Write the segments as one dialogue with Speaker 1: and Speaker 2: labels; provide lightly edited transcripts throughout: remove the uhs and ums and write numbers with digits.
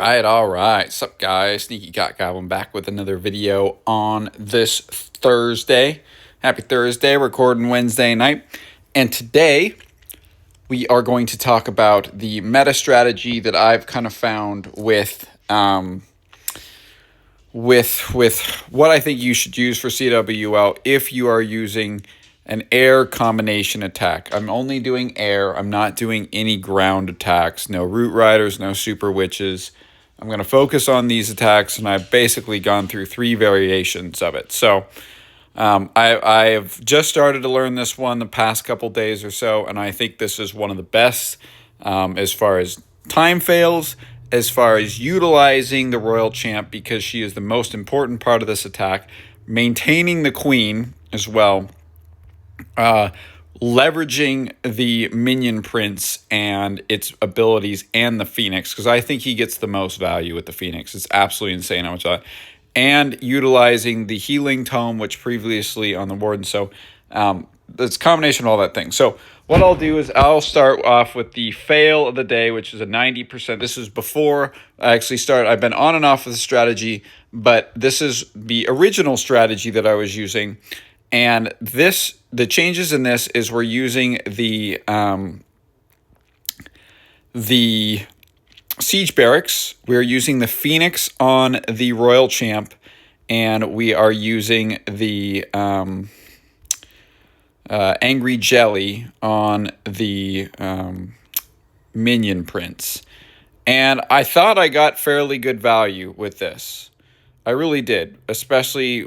Speaker 1: All right. What's up, guys? Sneaky Cat Goblin back with another video on this Thursday. Happy Thursday, recording Wednesday night. And today, we are going to talk about the meta strategy that I've kind of found with what I think you should use for CWL if you are using an air combination attack. I'm only doing air. I'm not doing any ground attacks. No root riders, no super witches. I'm going to focus on these attacks, and I've basically gone through 3 variations of it. So I've just started to learn this one the past couple days or so, and I think this is one of the best as far as time fails, as far as utilizing the Royal Champ, because she is the most important part of this attack, maintaining the Queen as well, leveraging the Minion Prince and its abilities and the Phoenix, because I think he gets the most value with the Phoenix. It's absolutely insane how much I... And utilizing the Healing Tome, which previously on the Warden. So it's a combination of all that thing. So what I'll do is I'll start off with the fail of the day, which is a 90%. This is before I actually started. I've been on and off with the strategy, but this is the original strategy that I was using. And the changes in this is we're using the Siege Barracks, we're using the Phoenix on the Royal Champ, and we are using the Angry Jelly on the Minion Prince. And I thought I got fairly good value with this. I really did, especially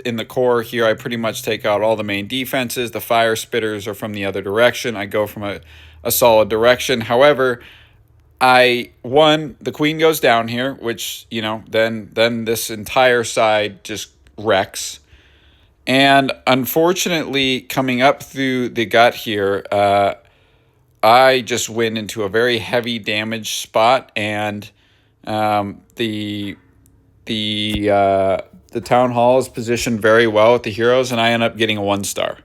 Speaker 1: in the core here. I pretty much take out all the main defenses. The fire spitters are from the other direction. I go from a solid direction. However, the Queen goes down here, which, then this entire side just wrecks. And unfortunately, coming up through the gut here, I just went into a very heavy damage spot, and the town hall is positioned very well with the heroes, and I end up getting a 1-star.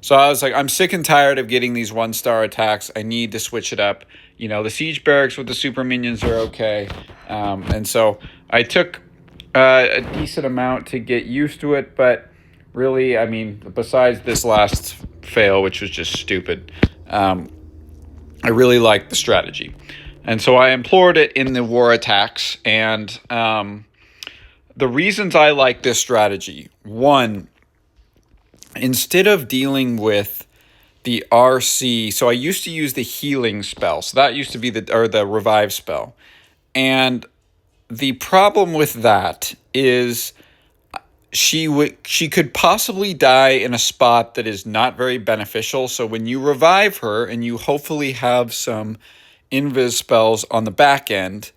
Speaker 1: So I was like, I'm sick and tired of getting these 1-star attacks. I need to switch it up. The Siege Barracks with the super minions are okay. And so I took a decent amount to get used to it. But really, besides this last fail, which was just stupid, I really liked the strategy. And so I employed it in the war attacks. And the reasons I like this strategy, one, instead of dealing with the RC, so I used to use the healing spell. So that used to be the revive spell. And the problem with that is she could possibly die in a spot that is not very beneficial. So when you revive her and you hopefully have some invis spells on the back end,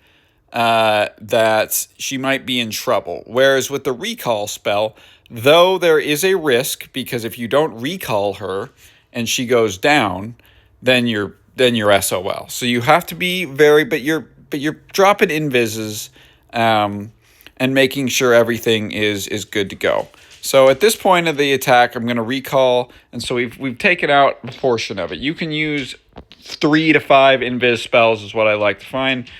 Speaker 1: that she might be in trouble. Whereas with the recall spell, though there is a risk, because if you don't recall her and she goes down, then you're SOL. So you have to be but you're dropping invises and making sure everything is good to go. So at this point of the attack, I'm going to recall, and so we've taken out a portion of it. You can use 3 to 5 invis spells is what I like to find.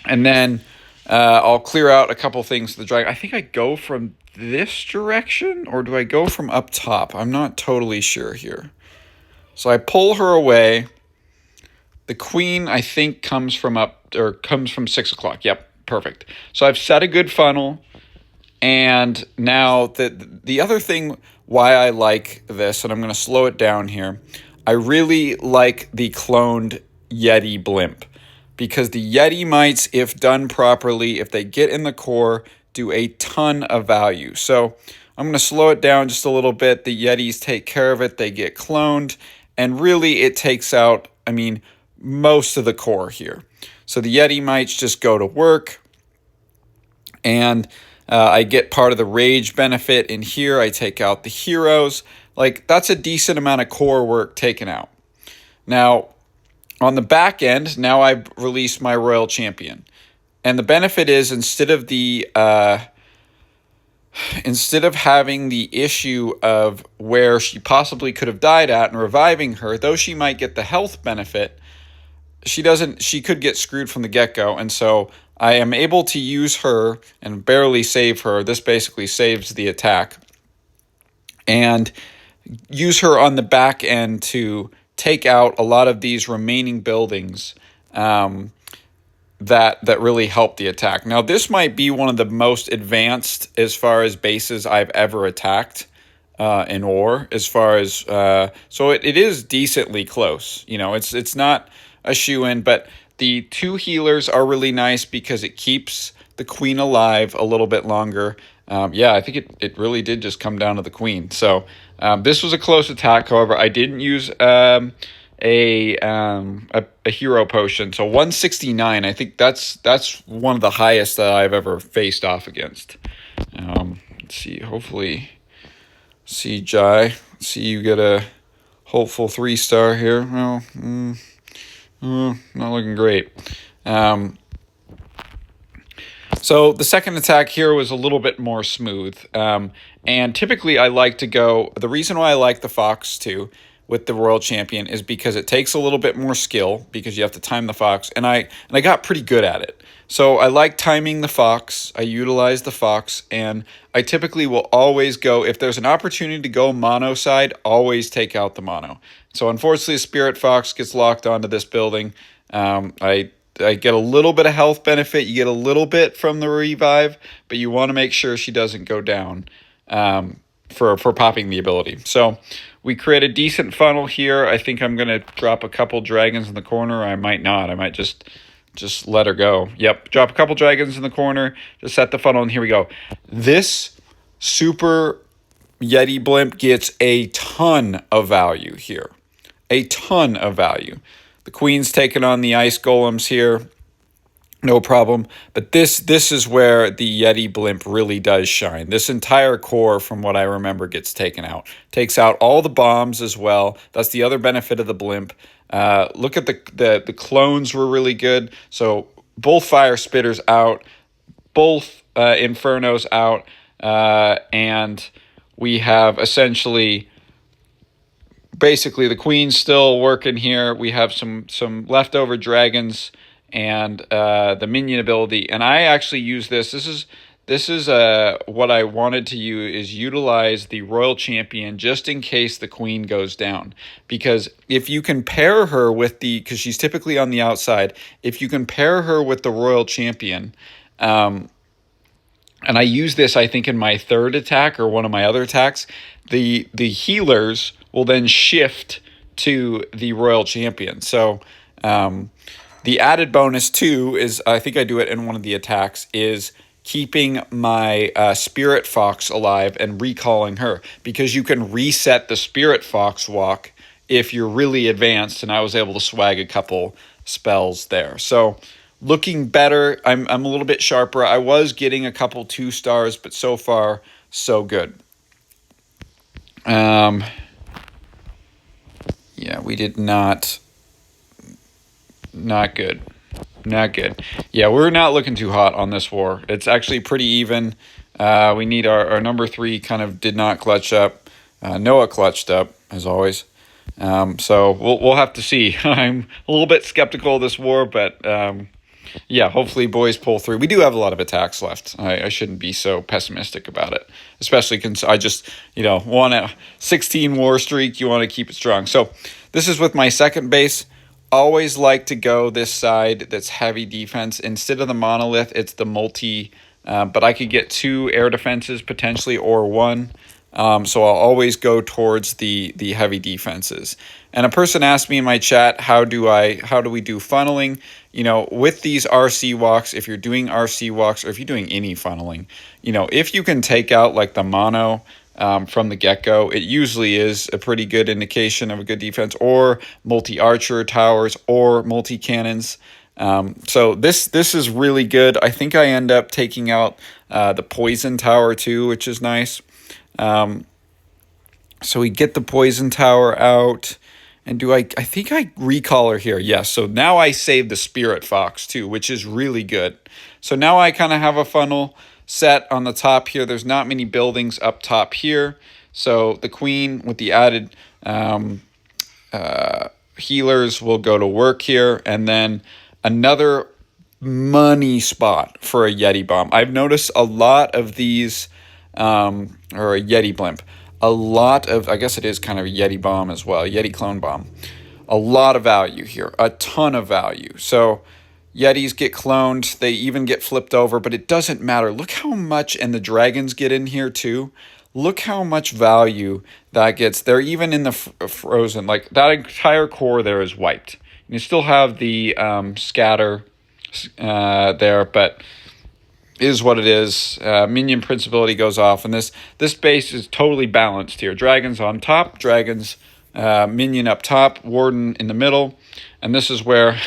Speaker 1: And then I'll clear out a couple things to the dragon. I think I go from this direction, or do I go from up top? I'm not totally sure here. So I pull her away. The Queen, I think, comes from 6 o'clock. Yep, perfect. So I've set a good funnel. And now the other thing why I like this, and I'm going to slow it down here, I really like the cloned Yeti blimp. Because the Yeti mites, if done properly, if they get in the core, do a ton of value. So I'm going to slow it down just a little bit. The Yetis take care of it. They get cloned. And really, it takes out, most of the core here. So the Yeti mites just go to work. And I get part of the rage benefit in here. I take out the heroes. That's a decent amount of core work taken out. Now, on the back end, now I've released my Royal Champion. And the benefit is instead of having the issue of where she possibly could have died at and reviving her, though she might get the health benefit, she could get screwed from the get-go, and so I am able to use her and barely save her. This basically saves the attack, and use her on the back end to take out a lot of these remaining buildings that really help the attack. Now, this might be one of the most advanced as far as bases I've ever attacked in war. As far as so it is decently close. You know, it's not a shoe-in, but the 2 healers are really nice because it keeps the queen alive a little bit longer. Yeah, I think it really did just come down to the queen. So this was a close attack. However, I didn't use a hero potion. So 169. I think that's one of the highest that I've ever faced off against. Let's see. Hopefully, see Jai. See you get a hopeful 3-star here. Well, not looking great. So the second attack here was a little bit more smooth. And typically I like to go, the reason why I like the Fox too with the Royal Champion is because it takes a little bit more skill because you have to time the Fox. And I got pretty good at it. So I like timing the Fox. I utilize the Fox, and I typically will always go, if there's an opportunity to go mono side, always take out the mono. So unfortunately, a Spirit Fox gets locked onto this building. I get a little bit of health benefit. You get a little bit from the revive, but you want to make sure she doesn't go down for popping the ability. So we create a decent funnel here. I think I'm going to drop a couple dragons in the corner. I might not. I might just let her go. Yep, drop a couple dragons in the corner to set the funnel, and here we go. This super Yeti blimp gets a ton of value here. A ton of value. The queen's taking on the ice golems here. No problem. But this is where the Yeti blimp really does shine. This entire core, from what I remember, gets taken out. Takes out all the bombs as well. That's the other benefit of the blimp. Look at the clones were really good. So both fire spitters out, both infernos out, and we have essentially basically the queen's still working here. We have some leftover dragons and the minion ability, and I actually use this. This is what I wanted to utilize the Royal Champion just in case the queen goes down. Because if you can pair her with because she's typically on the outside, if you can pair her with the Royal Champion, and I use this, I think, in my third attack or one of my other attacks, the healers will then shift to the Royal Champion. So the added bonus too is, I think I do it in one of the attacks, is keeping my Spirit Fox alive and recalling her, because you can reset the Spirit Fox walk if you're really advanced, and I was able to swag a couple spells there. So looking better. I'm a little bit sharper. I was getting a couple 2-stars, but so far so good. Yeah, we did not good. Not good. Yeah, we're not looking too hot on this war. It's actually pretty even. We need our number 3 kind of did not clutch up. Noah clutched up, as always. So we'll have to see. I'm a little bit skeptical of this war, but yeah, hopefully boys pull through. We do have a lot of attacks left. I shouldn't be so pessimistic about it, especially because I just, want a 16 war streak. You want to keep it strong. So this is with my second base. Always like to go this side that's heavy defense. Instead of the monolith, it's the multi, but I could get 2 air defenses potentially, or 1. So I'll always go towards the heavy defenses. And a person asked me in my chat, how do we do funneling? With these RC walks, if you're doing RC walks, or if you're doing any funneling, if you can take out like the mono from the get-go, it usually is a pretty good indication of a good defense, or multi-archer towers, or multi-cannons. So this is really good. I think I end up taking out the poison tower too, which is nice. So we get the poison tower out, and I think I recall her here. Yes, so now I save the Spirit Fox too, which is really good. So now I kind of have a funnel set on the top here. There's not many buildings up top here. So the queen with the added healers will go to work here, and then another money spot for a Yeti bomb. I've noticed a lot of these, or a Yeti blimp, a lot of, I guess it is kind of a Yeti bomb as well, Yeti clone bomb. A lot of value here, a ton of value. So Yetis get cloned, they even get flipped over, but it doesn't matter. Look how much, and the dragons get in here too. Look how much value that gets. They're even in the frozen, like that entire core there is wiped. You still have the scatter there, but is what it is. Minion principality goes off, and this base is totally balanced here. Dragons on top, dragons, minion up top, warden in the middle, and this is where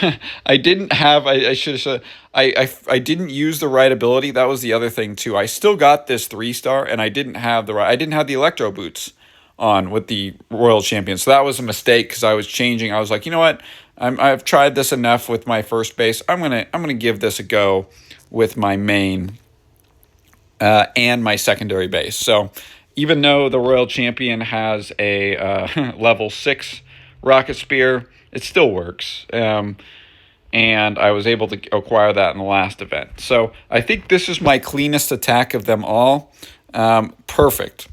Speaker 1: I didn't have. I should have said I didn't use the right ability. That was the other thing too. I still got this 3-star, and I didn't have the electro boots on with the royal champion. So that was a mistake because I was changing. I was like, you know what? I've tried this enough with my first base. I'm gonna give this a go with my main and my secondary base. So even though the royal champion has a level 6 rocket spear, it still works. And I was able to acquire that in the last event. So I think this is my cleanest attack of them all. Perfect.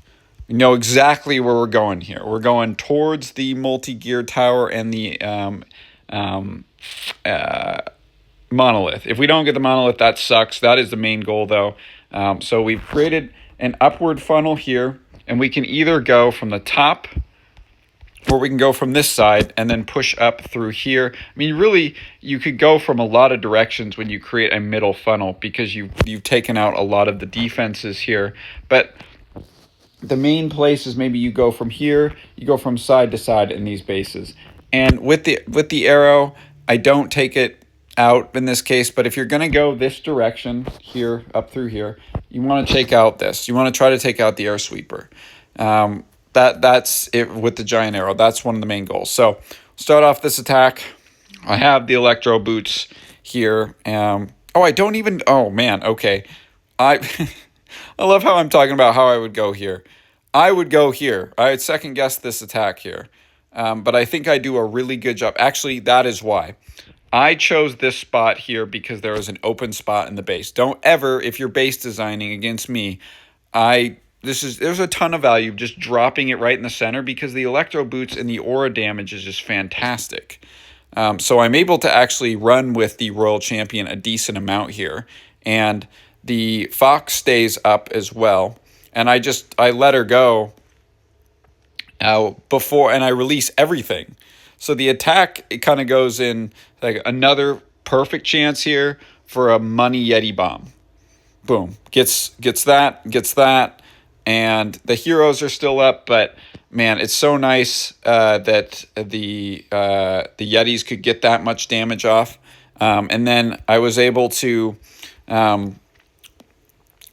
Speaker 1: We know exactly where we're going here. We're going towards the multi-gear tower and the monolith. If we don't get the monolith, that sucks. That is the main goal, though. So we've created an upward funnel here, and we can either go from the top, or we can go from this side and then push up through here. I mean, really, you could go from a lot of directions when you create a middle funnel because you've taken out a lot of the defenses here. But the main place is maybe you go from here, you go from side to side in these bases. And with the arrow, I don't take it out in this case, but if you're going to go this direction here, up through here, you want to take out this. You want to try to take out the air sweeper. That's it with the giant arrow. That's one of the main goals. So start off this attack. I have the electro boots here. Oh man, okay. I love how I'm talking about how I would go here. I would go here. I would second guess this attack here. But I think I do a really good job. Actually, that is why. I chose this spot here because there was an open spot in the base. Don't ever, if you're base designing against me, there's a ton of value just dropping it right in the center because the electro boots and the aura damage is just fantastic. So I'm able to actually run with the royal champion a decent amount here, and the fox stays up as well. And I let her go before, and I release everything. So the attack, it kind of goes in like another perfect chance here for a money Yeti bomb. Boom, gets that, and the heroes are still up. But man, it's so nice that the Yetis could get that much damage off. And then I was able to.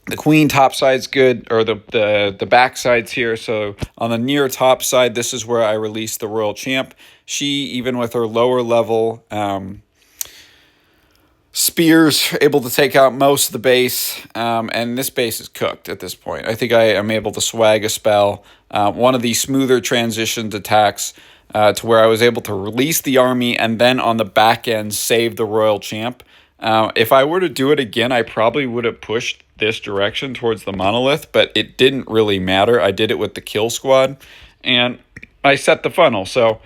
Speaker 1: The queen top side's good, or the back side's here. So on the near top side, this is where I released the royal champ. She, even with her lower level spears, able to take out most of the base. And this base is cooked at this point. I think I am able to swag a spell. One of the smoother transitions attacks to where I was able to release the army and then on the back end save the royal champ. If I were to do it again, I probably would have pushed this direction towards the monolith, but it didn't really matter. I did it with the kill squad, and I set the funnel. So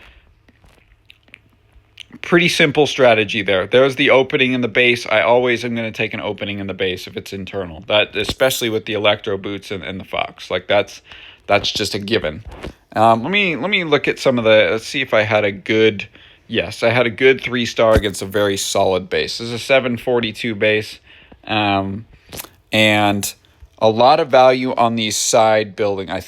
Speaker 1: pretty simple strategy there. There's the opening in the base. I always am going to take an opening in the base if it's internal. That, especially with the electro boots and the fox, like that's just a given. Let me look at some of the. Let's see if I had a good. Yes, I had a good 3-star against a very solid base. This is a 742 base, and a lot of value on the side building. I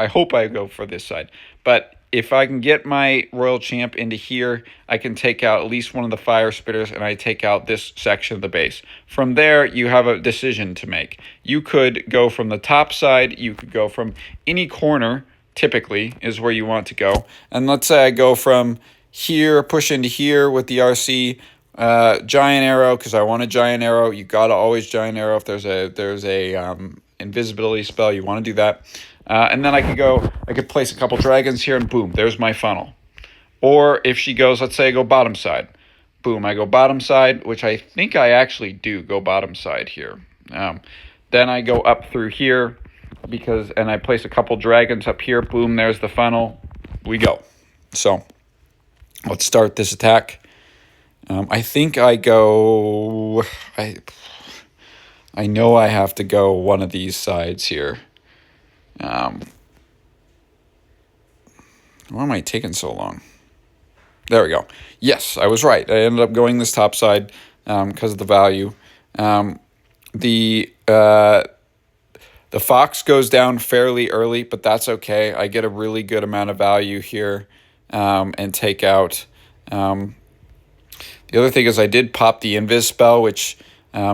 Speaker 1: hope I go for this side. But if I can get my royal champ into here, I can take out at least one of the fire spitters, and I take out this section of the base. From there, you have a decision to make. You could go from the top side. You could go from any corner, typically, is where you want to go. And let's say I go from here, push into here with the RC, giant arrow, because I want a giant arrow. You gotta always giant arrow if there's a invisibility spell. You want to do that, and then I could place a couple dragons here, and boom, there's my funnel. Or if she goes, let's say I go bottom side. Boom, I go bottom side, which I think I actually do go bottom side here. Then I go up through here and I place a couple dragons up here. Boom, there's the funnel. We go. So let's start this attack. I think I go... I know I have to go one of these sides here. Why am I taking so long? There we go. Yes, I was right. I ended up going this top side because of the value. The fox goes down fairly early, but that's okay. I get a really good amount of value here and take out. The other thing is I did pop the invis spell, which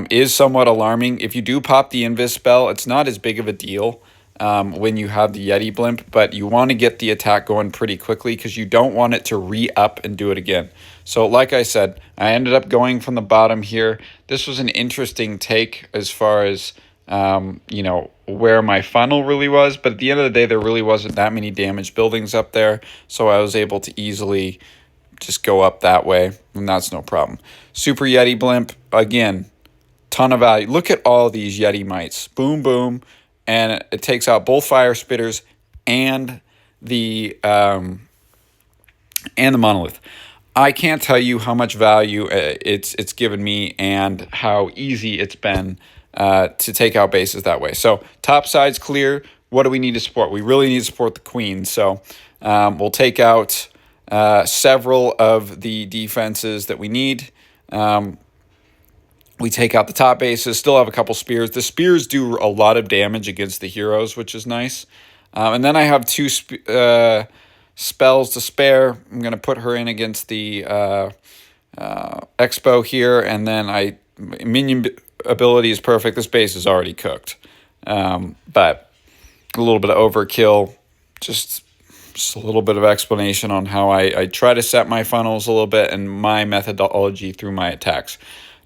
Speaker 1: is somewhat alarming. If you do pop the invis spell, it's not as big of a deal when you have the Yeti blimp, but you want to get the attack going pretty quickly because you don't want it to re-up and do it again. So like I said, I ended up going from the bottom here. This was an interesting take as far as where my funnel really was, but at the end of the day, there really wasn't that many damaged buildings up there, so I was able to easily just go up that way, and that's no problem. Super Yeti blimp, again, ton of value. Look at all these Yeti mites. Boom, boom. And it takes out both fire spitters and the monolith. I can't tell you how much value it's given me and how easy it's been to take out bases that way. So top side's clear. What do we need to support? We really need to support the queen. So we'll take out several of the defenses that we need. We take out the top bases, still have a couple spears. The spears do a lot of damage against the heroes, which is nice. And then I have two spells to spare. I'm going to put her in against the Expo here, and then minion ability is perfect. This base is already cooked. But a little bit of overkill, just a little bit of explanation on how I try to set my funnels a little bit and my methodology through my attacks.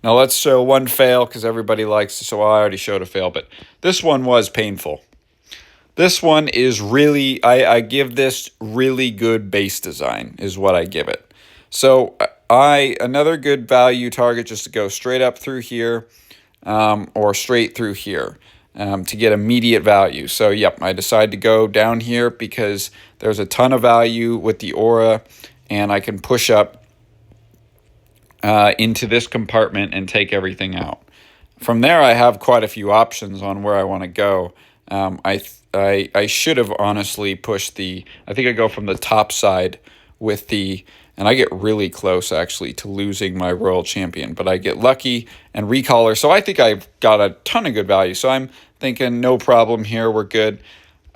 Speaker 1: Now let's show one fail because everybody likes to. So I already showed a fail, but this one was painful. This one is really, I give this really good base design is what I give it. So another good value target just to go straight up through here or straight through here to get immediate value. So yep, I decided to go down here because there's a ton of value with the aura and I can push up into this compartment and take everything out. From there, I have quite a few options on where I want to go. I should have honestly pushed I think I go from the top side with and I get really close actually to losing my Royal Champion, but I get lucky and recaller. So I think I've got a ton of good value. So I'm thinking no problem here, we're good.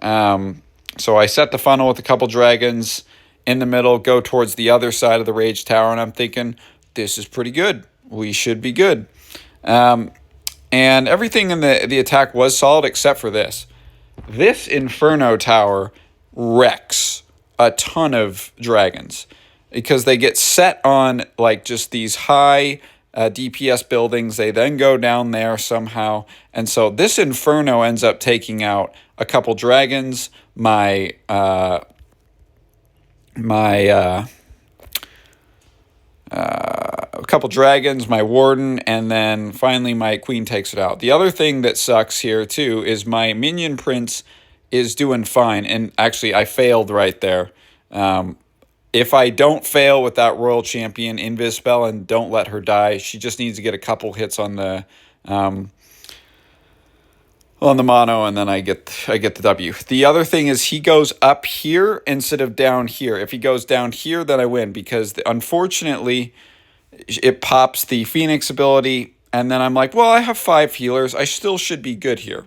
Speaker 1: So I set the funnel with a couple dragons in the middle, go towards the other side of the Rage Tower, and I'm thinking, this is pretty good. We should be good. And everything in the attack was solid except for this. This Inferno Tower wrecks a ton of dragons because they get set on like just these high DPS buildings. They then go down there somehow. And so this Inferno ends up taking out a couple dragons, a couple dragons, my warden, and then finally my queen takes it out. The other thing that sucks here too is my minion prince is doing fine, and actually I failed right there. If I don't fail with that Royal Champion invis spell and don't let her die, she just needs to get a couple hits on the mono, and then I get the W. The other thing is he goes up here instead of down here. If he goes down here, then I win because unfortunately it pops the Phoenix ability, and then I'm like, well, I have 5 healers. I still should be good here.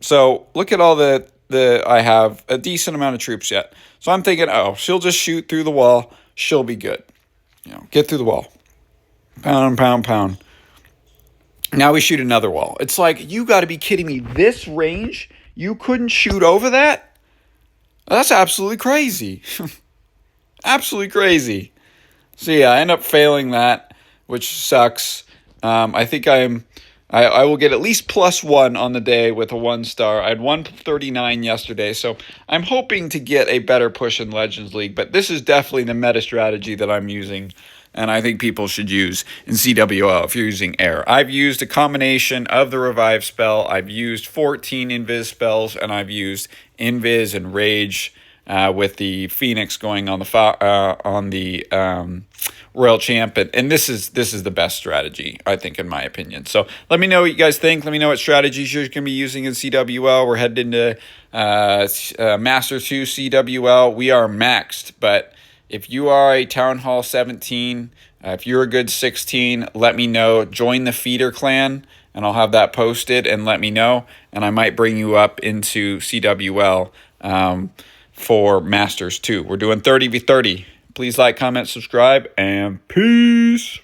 Speaker 1: So look at all I have a decent amount of troops yet. So I'm thinking, oh, she'll just shoot through the wall. She'll be good. Get through the wall. Pound, pound, pound. Now we shoot another wall. It's like, you got to be kidding me. This range, you couldn't shoot over that? That's absolutely crazy. Absolutely crazy. So yeah, I end up failing that, which sucks. I think I'm I will get at least +1 on the day with a 1-star. I had 139 yesterday, so I'm hoping to get a better push in Legends League, but this is definitely the meta strategy that I'm using, and I think people should use in CWL if you're using Air. I've used a combination of the Revive spell. I've used 14 Invis spells, and I've used Invis and Rage with the Phoenix going on the Royal Champ, and this is the best strategy, I think, in my opinion. So let me know what you guys think. Let me know what strategies you're going to be using in CWL. We're headed into Master 2 CWL. We are maxed, but if you are a Town Hall 17, if you're a good 16, let me know. Join the Feeder Clan, and I'll have that posted, and let me know, and I might bring you up into CWL for Masters 2. We're doing 30v30. Please like, comment, subscribe, and peace.